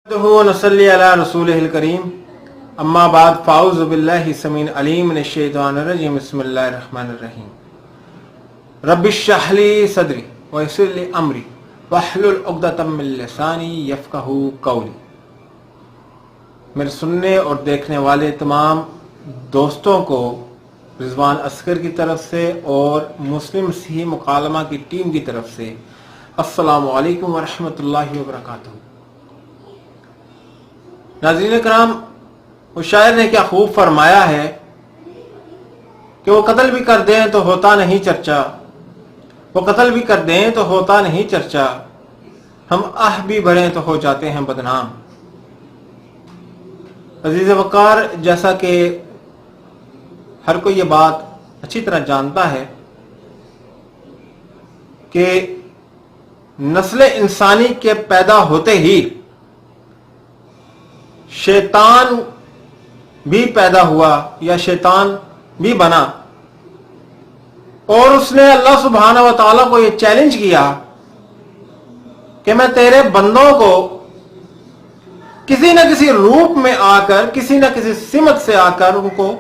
नसल्ली अला रसूलिहिल करीम अम्मा बाद फ़ाऊज़ु बिल्लाहि समीन अलीम मिनश शैतानिर रजीम बिस्मिल्लाहिर रहमानिर रहीम रब्बिश्रह ली सदरी व यस्सिर ली अमरी वहलुल उक़दतम मिन लिसानी यफ़क़हू क़ौली। मेरे सुनने और देखने वाले तमाम दोस्तों को रिजवान असगर की तरफ से और मुस्लिम मसीही मुकालमा की टीम की तरफ से अस्सलामु अलैकुम व रहमतुल्लाहि व बरकातुहू। नाज़रीन कराम, उस शायर ने क्या खूब फरमाया है कि वो कत्ल भी कर दें तो होता नहीं चर्चा, वो कत्ल भी कर दें तो होता नहीं चर्चा, हम आह भी भरें तो हो जाते हैं बदनाम। अजीज वकार, जैसा कि हर कोई ये बात अच्छी तरह जानता है कि नस्ल इंसानी के पैदा होते ही शैतान भी पैदा हुआ या शैतान भी बना और उसने अल्लाह सुब्हानहू व तआला को यह चैलेंज किया कि मैं तेरे बंदों को किसी न किसी रूप में आकर, किसी न किसी सिमत से आकर उनको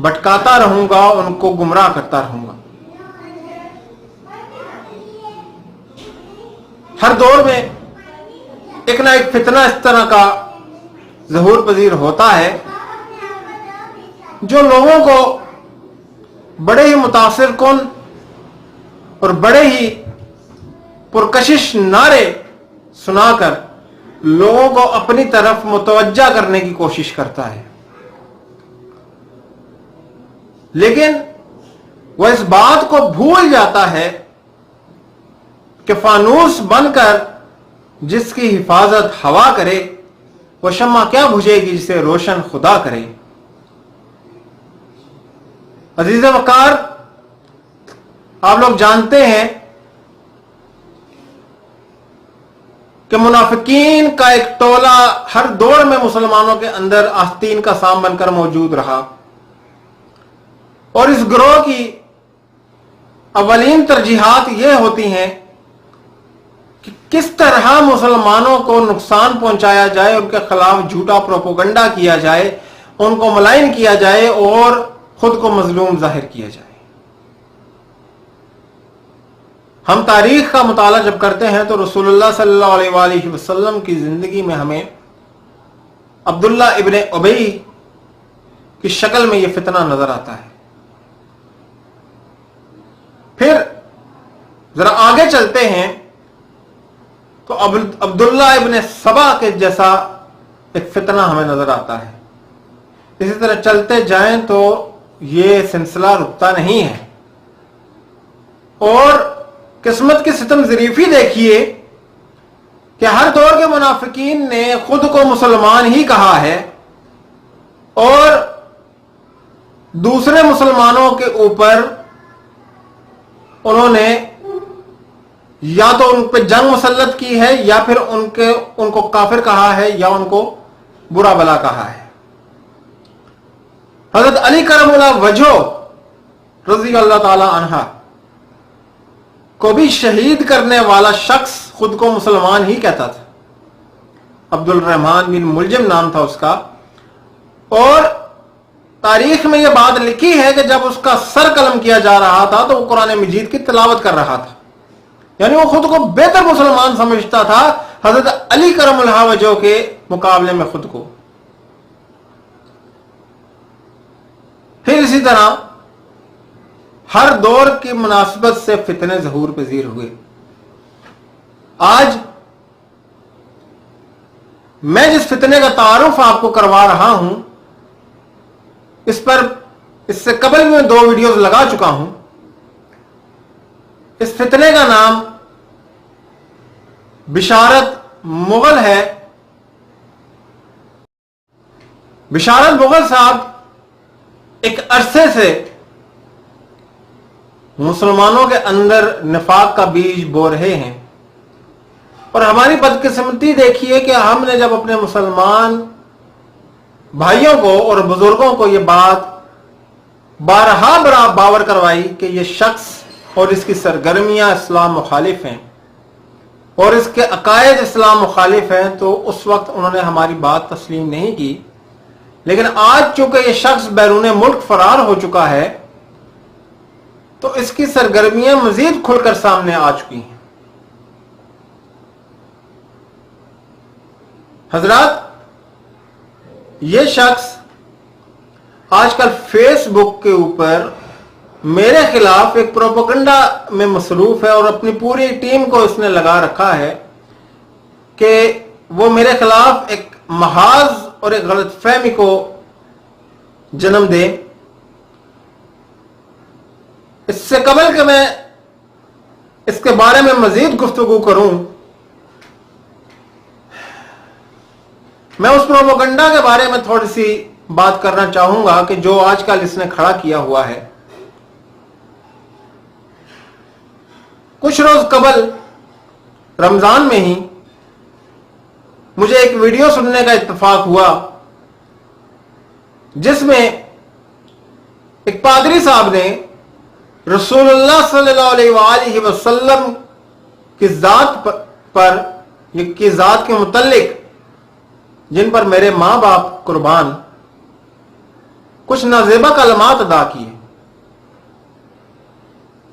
भटकाता रहूंगा, उनको गुमराह करता रहूंगा। हर दौर में एक ना एक फितना इस तरह का ज़हूर पजीर होता है जो लोगों को बड़े ही मुतासिर कुन और बड़े ही पुरकशिश नारे सुनाकर लोगों को अपनी तरफ मुतवज्जा करने की कोशिश करता है, लेकिन वह इस बात को भूल जाता है कि फानूस बनकर जिसकी हिफाजत हवा करे वो शम्मा क्या बुझेगी जिसे रोशन खुदा करे। अजीज वकार, आप लोग जानते हैं कि मुनाफिकीन का एक टोला हर दौर में मुसलमानों के अंदर आस्तीन का साम बनकर मौजूद रहा और इस गिरोह की अवलीन तरजीहात ये होती हैं कि किस तरह मुसलमानों को नुकसान पहुंचाया जाए, उनके खिलाफ झूठा प्रोपोगंडा किया जाए, उनको मलाइन किया जाए और खुद को मजलूम जाहिर किया जाए। हम तारीख का मुताला जब करते हैं तो रसूलुल्लाह सल्लल्लाहु अलैहि वसल्लम की जिंदगी में हमें अब्दुल्ला इब्ने उबई की शक्ल में यह फितना नजर आता है। फिर जरा आगे चलते हैं तो अब्दुल्ला इब्ने सबा के जैसा एक फितना हमें नजर आता है। इसी तरह चलते जाएं तो ये सिलसिला रुकता नहीं है और किस्मत की सितम ज़रीफी देखिए कि हर दौर के मुनाफिकीन ने खुद को मुसलमान ही कहा है और दूसरे मुसलमानों के ऊपर उन्होंने या तो उन पर जंग मुसल्लत की है या फिर उनको काफिर कहा है या उनको बुरा भला कहा है। हजरत अली करमुल्लाह वजह रज़ी अल्लाह ताला अन्हा को भी शहीद करने वाला शख्स खुद को मुसलमान ही कहता था। अब्दुल रहमान बिन मुलजिम नाम था उसका और तारीख में यह बात लिखी है कि जब उसका सर कलम किया जा रहा था तो वो कुरान मजीद की तिलावत कर रहा था, यानी वो खुद को बेहतर मुसलमान समझता था हजरत अली करमुल्लाह वजह के मुकाबले में खुद को। फिर इसी तरह हर दौर की मुनासिबत से फितने ज़हूर पजीर हुए। आज मैं जिस फितने का तारुफ आपको करवा रहा हूं इस पर इससे कबल में 2 वीडियोस लगा चुका हूं। इस फितने का नाम बिशारत मुगल है। बिशारत मुगल साहब एक अरसे से मुसलमानों के अंदर निफाक का बीज बो रहे हैं और हमारी बदकिस्मती देखिए कि हमने जब अपने मुसलमान भाइयों को और बुजुर्गों को यह बात बारहा बावर करवाई कि यह शख्स और इसकी सरगर्मियां इस्लाम मुखालिफ हैं, اور اس کے عقائد اسلام مخالف ہیں تو اس وقت انہوں نے ہماری بات تسلیم نہیں کی، لیکن آج چونکہ یہ شخص بیرون ملک فرار ہو چکا ہے تو اس کی سرگرمیاں مزید کھل کر سامنے آ چکی ہیں۔ حضرات، یہ شخص آج کل فیس بک کے اوپر میرے خلاف ایک پروپیگنڈا میں مصروف ہے، اور اپنی پوری ٹیم کو اس نے لگا رکھا ہے کہ وہ میرے خلاف ایک محاذ اور ایک غلط فہمی کو جنم دے۔ اس سے قبل کہ میں اس کے بارے میں مزید گفتگو کروں، میں اس پروپیگنڈا کے بارے میں تھوڑی سی بات کرنا چاہوں گا کہ جو آج کل اس نے کھڑا کیا ہوا ہے۔ کچھ روز قبل رمضان میں ہی مجھے ایک ویڈیو سننے کا اتفاق ہوا جس میں ایک پادری صاحب نے رسول اللہ صلی اللہ علیہ وآلہ وسلم کی ذات پر، کی ذات کے متعلق، جن پر میرے ماں باپ قربان، کچھ نازیبہ کلمات ادا کیے۔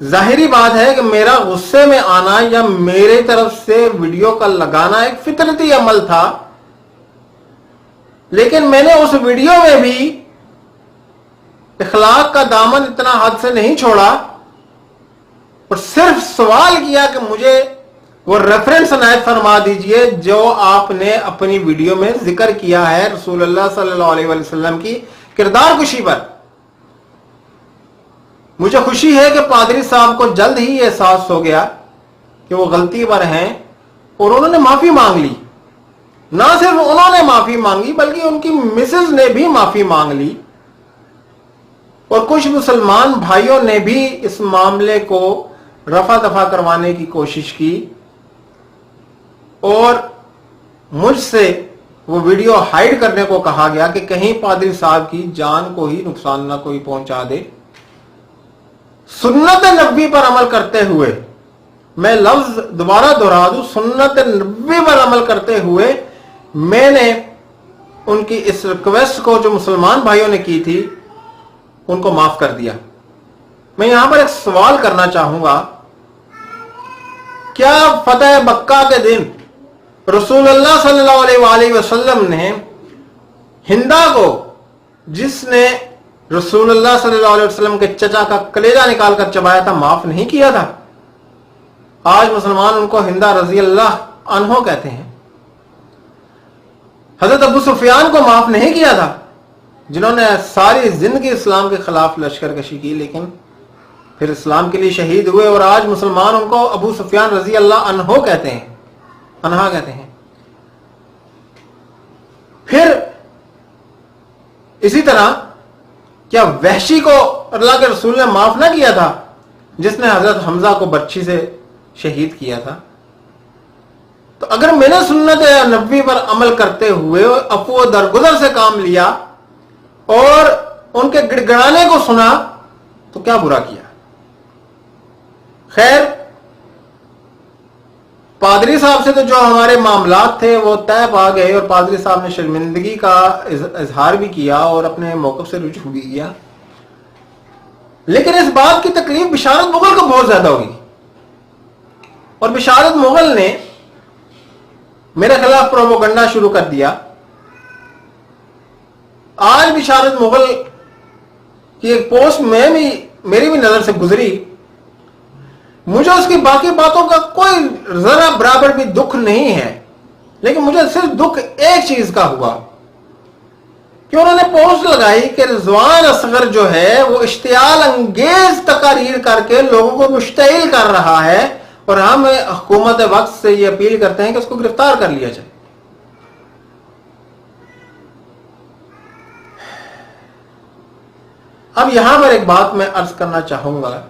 ظاہری بات ہے کہ میرا غصے میں آنا یا میری طرف سے ویڈیو کا لگانا ایک فطرتی عمل تھا، لیکن میں نے اس ویڈیو میں بھی اخلاق کا دامن اتنا حد سے نہیں چھوڑا، اور صرف سوال کیا کہ مجھے وہ ریفرنس عنایت فرما دیجئے جو آپ نے اپنی ویڈیو میں ذکر کیا ہے رسول اللہ صلی اللہ علیہ وسلم کی کردار کشی پر۔ مجھے خوشی ہے کہ پادری صاحب کو جلد ہی یہ احساس ہو گیا کہ وہ غلطی پر ہیں، اور انہوں نے معافی مانگ لی۔ نہ صرف انہوں نے معافی مانگی بلکہ ان کی مسز نے بھی معافی مانگ لی، اور کچھ مسلمان بھائیوں نے بھی اس معاملے کو رفع دفع کروانے کی کوشش کی، اور مجھ سے وہ ویڈیو ہائیڈ کرنے کو کہا گیا کہ کہیں پادری صاحب کی جان کو ہی نقصان نہ کوئی پہنچا دے۔ سنت نبوی پر عمل کرتے ہوئے، میں لفظ دوبارہ دہرا دوں، سنت نبوی پر عمل کرتے ہوئے میں نے ان کی اس ریکویسٹ کو جو مسلمان بھائیوں نے کی تھی ان کو معاف کر دیا۔ میں یہاں پر ایک سوال کرنا چاہوں گا، کیا فتح مکہ کے دن رسول اللہ صلی اللہ علیہ وآلہ وسلم نے ہندا کو، جس نے رسول اللہ صلی اللہ علیہ وسلم کے چچا کا کلیجہ نکال کر چبایا تھا، معاف نہیں کیا تھا؟ آج مسلمان ان کو ہندا رضی اللہ عنہ کہتے ہیں۔ حضرت ابو سفیان کو معاف نہیں کیا تھا، جنہوں نے ساری زندگی اسلام کے خلاف لشکر کشی کی لیکن پھر اسلام کے لیے شہید ہوئے، اور آج مسلمان ان کو ابو سفیان رضی اللہ عنہ کہتے ہیں، انہا کہتے ہیں۔ پھر اسی طرح کیا وحشی کو اللہ کے رسول نے معاف نہ کیا تھا، جس نے حضرت حمزہ کو برچھی سے شہید کیا تھا؟ تو اگر میں نے سنت نبوی پر عمل کرتے ہوئے عفو و درگزر سے کام لیا اور ان کے گڑ گڑانے کو سنا تو کیا برا کیا؟ خیر، پادری صاحب سے تو جو ہمارے معاملات تھے وہ طے پا گئے، اور پادری صاحب نے شرمندگی کا اظہار بھی کیا اور اپنے موقف سے رجوع بھی کیا، لیکن اس بات کی تکلیف بشارت مغل کو بہت زیادہ ہوگی، اور بشارت مغل نے میرے خلاف پروپیگنڈا شروع کر دیا۔ آج بشارت مغل کی ایک پوسٹ میری بھی نظر سے گزری، مجھے اس کی باقی باتوں کا کوئی ذرا برابر بھی دکھ نہیں ہے، لیکن مجھے صرف دکھ ایک چیز کا ہوا کہ انہوں نے پوسٹ لگائی کہ رضوان اصغر جو ہے وہ اشتعال انگیز تقاریر کر کے لوگوں کو مشتعل کر رہا ہے، اور ہم حکومت وقت سے یہ اپیل کرتے ہیں کہ اس کو گرفتار کر لیا جائے۔ اب یہاں پر ایک بات میں عرض کرنا چاہوں گا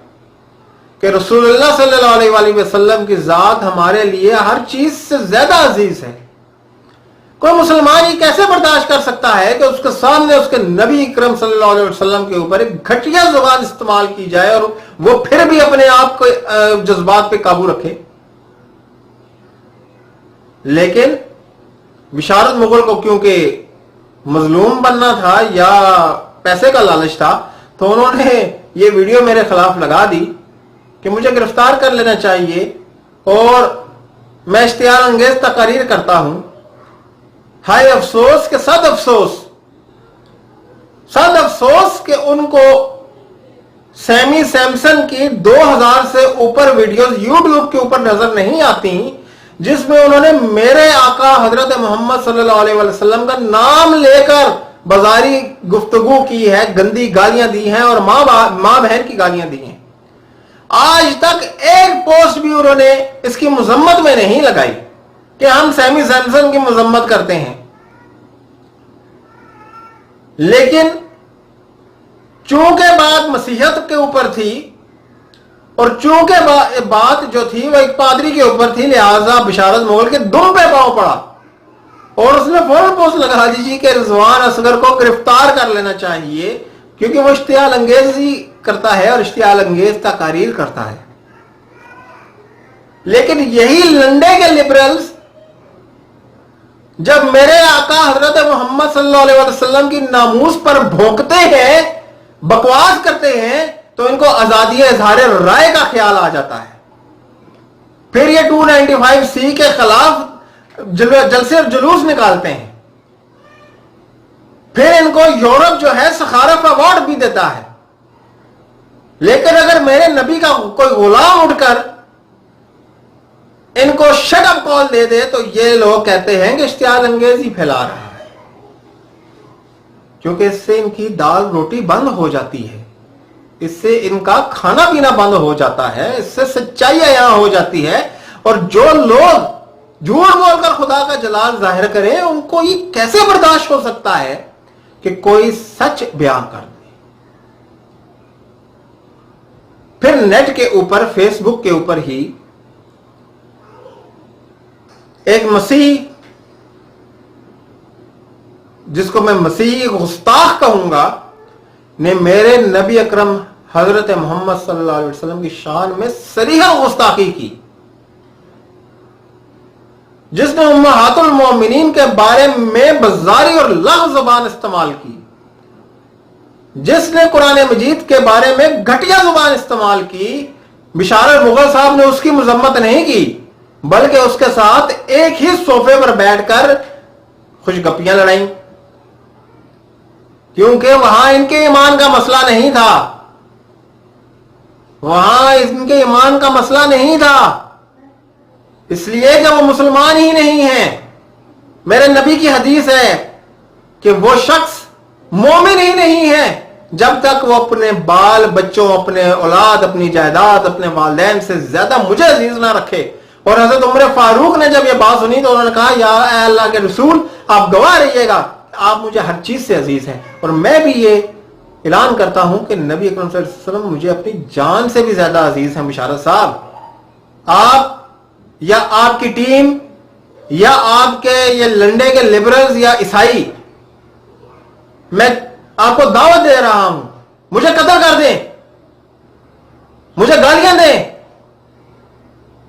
کہ رسول اللہ صلی اللہ علیہ وآلہ وسلم کی ذات ہمارے لیے ہر چیز سے زیادہ عزیز ہے۔ کوئی مسلمان یہ کیسے برداشت کر سکتا ہے کہ اس کے سامنے اس کے نبی اکرم صلی اللہ علیہ وسلم کے اوپر ایک گھٹیا زبان استعمال کی جائے اور وہ پھر بھی اپنے آپ کو جذبات پہ قابو رکھے؟ लेकिन बिशारत मुगल को क्योंकि मजलूम बनना था या पैसे का लालच था, तो उन्होंने ये वीडियो मेरे खिलाफ लगा दी कि मुझे गिरफ्तार कर लेना चाहिए और मैं इश्तिहार अंगेज तकारीर करता हूं। हाय अफसोस के सद अफसोस कि उनको सैमी सैमसन की 2000 से ऊपर वीडियोस यूट्यूब के ऊपर नजर नहीं आती जिसमें उन्होंने मेरे आका हजरत मोहम्मद सल्लल्लाहु अलैहि वसल्लम का नाम लेकर बाजारी गुफ्तगू की है, गंदी गालियां दी हैं और मां बहन की गालियां दी हैं। आज तक एक पोस्ट भी उन्होंने इसकी मजम्मत में नहीं लगाई कि हम सैमी सैमसन की मजम्मत करते हैं। लेकिन चूंकि बात मसीहत के ऊपर थी और चूंकि बात जो थी वह एक पादरी के ऊपर थी, लिहाजा बिशारत मुगल के दुम पे पांव पड़ा और उसने फौरन पोस्ट लगा दी कि रिजवान असगर को गिरफ्तार कर लेना चाहिए क्योंकि वो इश्तिहार अंगेजी करता है और इश्तिहार अंगेज तकारीर करता है। लेकिन यही लंडे के लिबरल्स जब मेरे आका हजरत मोहम्मद सल्लल्लाहु अलैहि वसल्लम की नामूस पर भोंकते हैं, बकवास करते हैं, तो इनको आजादी इजहार राय का ख्याल आ जाता है। फिर ये 295C के खिलाफ जलसे और जुलूस निकालते हैं। फिर इनको यूरोप जो है सखारफ अवार्ड भी देता है। लेकिन अगर मेरे नबी का कोई गुलाम उठकर इनको शट अप कॉल दे दे तो ये लोग कहते हैं कि इश्तिहार अंगेजी फैला रहा है, क्योंकि इससे इनकी दाल रोटी बंद हो जाती है, इससे इनका खाना पीना बंद हो जाता है, इससे सच्चाई यहां हो जाती है। और जो लोग झूठ बोलकर खुदा का जलाल जाहिर करें, उनको ये कैसे बर्दाश्त हो सकता है कि कोई सच बयान कर दे। फिर नेट के ऊपर, फेसबुक के ऊपर ही एक मसीह, जिसको मैं मसीह गुस्ताख कहूंगा, ने मेरे नबी अकरम हजरत मोहम्मद सल्लल्लाहु अलैहि वसल्लम की शान में सरीहा गुस्ताखी की, जिसने उम्महातुल मोमिनीन के बारे में बज़ारी और लग़्व ज़ुबान इस्तेमाल की, जिसने कुरान मजीद के बारे में घटिया जुबान इस्तेमाल की। बिशारत मुगल साहब ने उसकी मजम्मत नहीं की, बल्कि उसके साथ एक ही सोफे पर बैठकर खुशगपियां लड़ाई, क्योंकि वहां इनके ईमान का मसला नहीं था, वहां इनके ईमान का मसला नहीं था, इसलिए कि वो मुसलमान ही नहीं है। मेरे नबी की हदीस है कि वो शख्स मोमिन ही नहीं है जब तक वो अपने बाल बच्चों, अपने औलाद, अपनी जायदाद, अपने वालिदैन से ज्यादा मुझे अजीज ना रखे। और हजरत उमर फारूक ने जब ये बात सुनी तो उन्होंने कहा, या अल्लाह के रसूल, आप गवाह रहिएगा, आप मुझे हर चीज से अजीज हैं। और मैं भी ये ऐलान करता हूं कि नबी अकरम सल्लल्लाहु अलैहि वसल्लम मुझे अपनी जान से भी ज्यादा अजीज हैं। बिशारत साहब, आप या आपकी टीम या आपके ये लंडे के लिबरल्स या ईसाई, मैं आपको दावत दे रहा हूं, मुझे कत्ल कर दें, मुझे गालियां दें,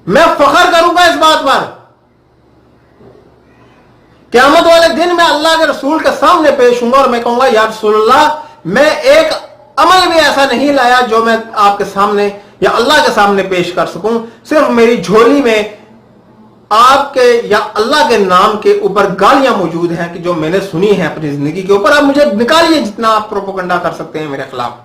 मैं फख्र करूंगा इस बात पर। क़यामत वाले दिन मैं अल्लाह के रसूल के सामने पेश हूंगा और मैं कहूंगा, या रसूलल्लाह, मैं एक अमल भी ऐसा नहीं लाया जो मैं आपके सामने या अल्लाह के सामने पेश कर सकूं। सिर्फ मेरी झोली में आपके या अल्लाह के नाम के ऊपर गालियां मौजूद हैं कि जो मैंने सुनी है अपनी जिंदगी के ऊपर। आप मुझे निकालिए जितना आप प्रोपोगंडा कर सकते हैं मेरे खिलाफ,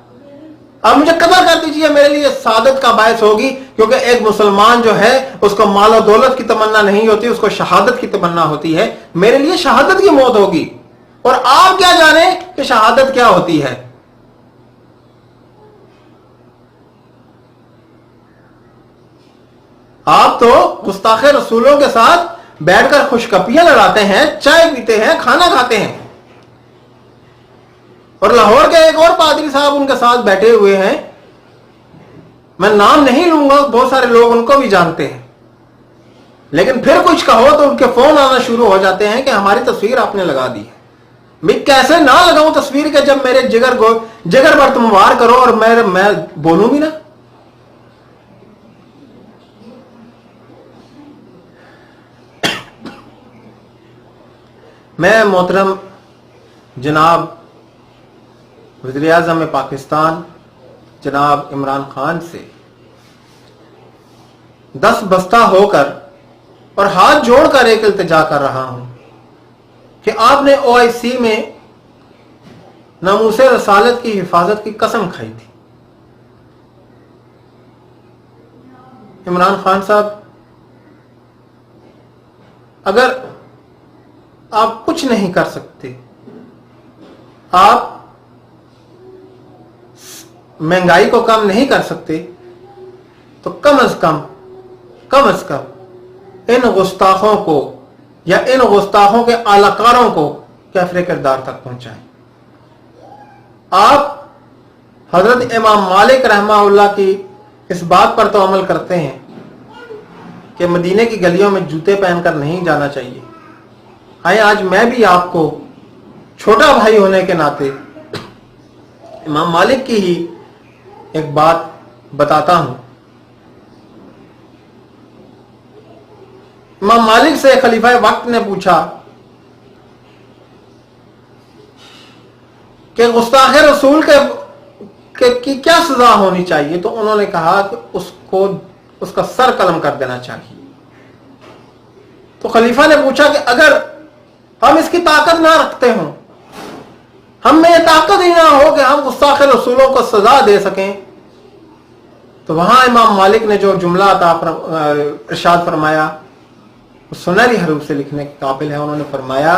आप मुझे कत्ल कर दीजिए, मेरे लिए सादत का बायस होगी। क्योंकि एक मुसलमान जो है उसको माल और दौलत की तमन्ना नहीं होती, उसको शहादत की तमन्ना होती है। मेरे लिए शहादत की मौत होगी, और आप क्या जाने कि शहादत क्या होती है। आप तो गुस्ताखे रसूलों के साथ बैठकर खुशकपियां लड़ाते हैं, चाय पीते हैं, खाना खाते हैं। और लाहौर के एक और पादरी साहब उनके साथ बैठे हुए हैं, मैं नाम नहीं लूंगा, बहुत सारे लोग उनको भी जानते हैं। लेकिन फिर कुछ कहो तो उनके फोन आना शुरू हो जाते हैं कि हमारी तस्वीर आपने लगा दी है। मैं कैसे ना लगाऊं तस्वीर के, जब मेरे जिगर पर तुम वार करो और मैं बोलूं भी ना। میں محترم جناب وزیر اعظم پاکستان جناب عمران خان سے دست بستہ ہو کر اور ہاتھ جوڑ کر ایک التجا کر رہا ہوں کہ آپ نے OIC میں ناموس رسالت کی حفاظت کی قسم کھائی تھی. عمران خان صاحب، اگر آپ کچھ نہیں کر سکتے، آپ مہنگائی کو کم نہیں کر سکتے، تو کم از کم ان گستاخوں کو یا ان گستاخوں کے اعلی کاروں کو کیفر کردار تک پہنچائیں. آپ حضرت امام مالک رحمہ اللہ کی اس بات پر تو عمل کرتے ہیں کہ مدینے کی گلیوں میں جوتے پہن کر نہیں جانا چاہیے. آئے آج میں بھی آپ کو چھوٹا بھائی ہونے کے ناطے امام مالک کی ہی ایک بات بتاتا ہوں. امام مالک سے خلیفہ وقت نے پوچھا کہ گستاخ رسول کی کیا سزا ہونی چاہیے، تو انہوں نے کہا کہ اس کا سر قلم کر دینا چاہیے. تو خلیفہ نے پوچھا کہ اگر ہم اس کی طاقت نہ رکھتے ہوں، ہم میں یہ طاقت ہی نہ ہو کہ ہم گستاخ رسولوں کو سزا دے سکیں، تو وہاں امام مالک نے جو جملہ ارشاد فرمایا سنہری حروف سے لکھنے کے قابل ہے. انہوں نے فرمایا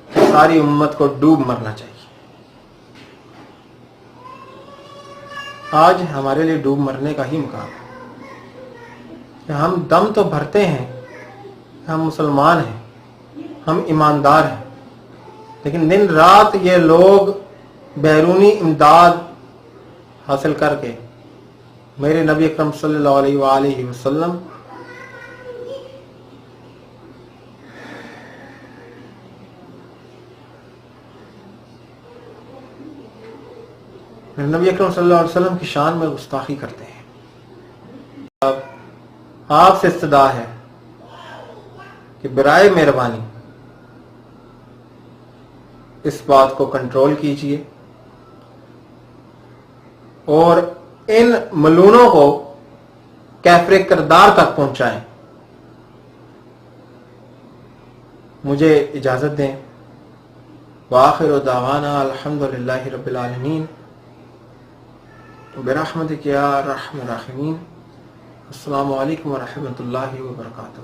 کہ ساری امت کو ڈوب مرنا چاہیے. آج ہمارے لیے ڈوب مرنے کا ہی مقام ہے. ہم دم تو بھرتے ہیں، ہم مسلمان ہیں، ہم ایماندار ہیں، لیکن دن رات یہ لوگ بیرونی امداد حاصل کر کے میرے نبی اکرم صلی اللہ علیہ وآلہ وسلم نبی اکرم صلی اللہ علیہ وسلم کی شان میں گستاخی کرتے ہیں. آپ سے استدعا ہے کہ برائے مہربانی اس بات کو کنٹرول کیجیے اور ان ملونوں کو کیفر کردار تک پہنچائیں. مجھے اجازت دیں. وآخر دعوانا الحمدللہ رب العالمین برحمتک یا ارحم الراحمین. السلام علیکم ورحمۃ اللہ وبرکاتہ.